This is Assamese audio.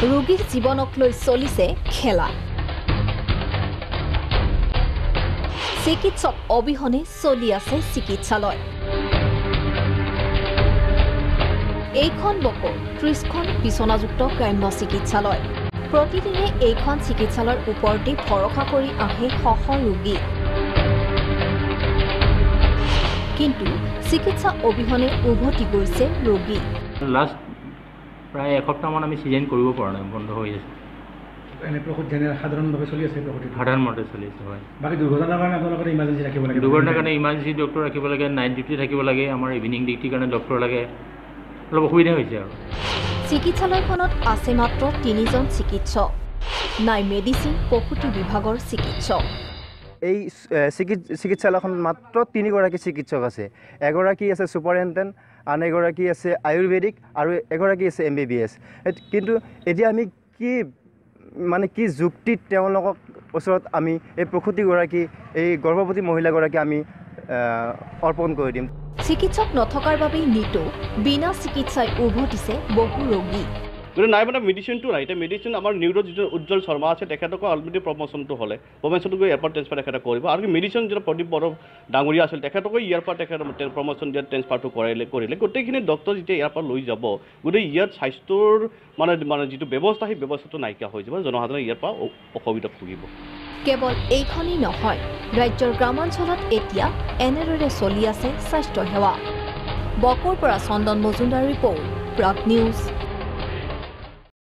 ৰোগীৰ জীৱনক লৈ চলিছে খেলা চিকিৎসক অবিহনে চলি আছে চিকিৎসালয় এইখন বকৰ ৩০খন বিছনাযুক্ত গ্ৰাম্য চিকিৎসালয় প্ৰতিদিনে এইখন চিকিৎসালয়ৰ ওপৰতে ভৰসা কৰি আহে শহ ৰোগী কিন্তু চিকিৎসা অবিহনে উভতি গৈছে ৰোগী লাষ্ট প্ৰায় এসপ্তাহমান আমি সিজন কৰিব পৰা নাই বন্ধ হৈ আছে এনে প্ৰকট জেনে সাধাৰণভাৱে চলি আছে প্ৰকট সাধাৰণভাৱে চলি আছে হয় বাকি দুৰ্ঘটনাৰ কাৰণে আপোনালোকৰ ইমাৰ্জেন্সি ৰাখিব লাগে দুৰ্ঘটনাৰ কাৰণে ইমাৰ্জেন্সি ডক্টৰ ৰাখিব লাগে নাইট ডিউটি থাকিব লাগে আমাৰ ইভিনিং ডিউটিৰ কাৰণে ডক্টৰ লাগে অলপ অসুবিধা হৈছে আৰু চিকিৎসালয়খনত আছে মাত্ৰ ৩জন চিকিৎসক নাই মেডিচিন প্ৰসূতি বিভাগৰ চিকিৎসক এই চিকিৎসালয়খনত মাত্ৰ ৩গৰাকী চিকিৎসক আছে এগৰাকী আছে সুপাৰিনটেণ্ডেণ্ট আন এগৰাকী আছে আয়ুৰ্বেদিক আৰু এগৰাকী আছে MBBS কিন্তু এতিয়া আমি কি যুক্তিত তেওঁলোকক ওচৰত আমি এই প্ৰসূতিগৰাকী এই গৰ্ভৱতী মহিলাগৰাকী আমি অৰ্পণ কৰি দিম চিকিৎসক নথকাৰ বাবে নিতো বিনা চিকিৎসাই উভতিছে বহু ৰোগী কিন্তু নাই মানে মেডিচিনটো নাই এতিয়া মেডিচিন আমাৰ নিউৰো যিটো উজ্জ্বল শৰ্মা আছে তেখেতকো অলৰেডি প্ৰমোচনটো হ'লে প্ৰমোচনটো গৈ এয়াৰপৰ্ট ট্ৰেন্সফাৰ তেখেতে কৰিব আৰু মেডিচিন যিটো প্ৰদীপ বড়ো ডাঙৰীয়া আছিল তেখেতকো ইয়াৰ পৰা তেখেত প্ৰমোচন দিয়াৰ ট্ৰেন্সফাৰটো কৰিলে গোটেইখিনি ডক্টৰ যেতিয়া ইয়াৰ পৰা লৈ যাব গোটেই ইয়াত স্বাস্থ্যৰ মানে যিটো ব্যৱস্থা সেই ব্যৱস্থাটো নাইকিয়া হৈ যাব জনসাধাৰণে ইয়াৰ পৰা অসুবিধা ভুগিব কেৱল এইখনেই নহয় ৰাজ্যৰ গ্ৰামাঞ্চলত এতিয়া এনেদৰে চলি আছে স্বাস্থ্য সেৱা বকৰ পৰা চন্দন মজুমদাৰ ৰিপৰ্ট প্ৰাগ নিউজ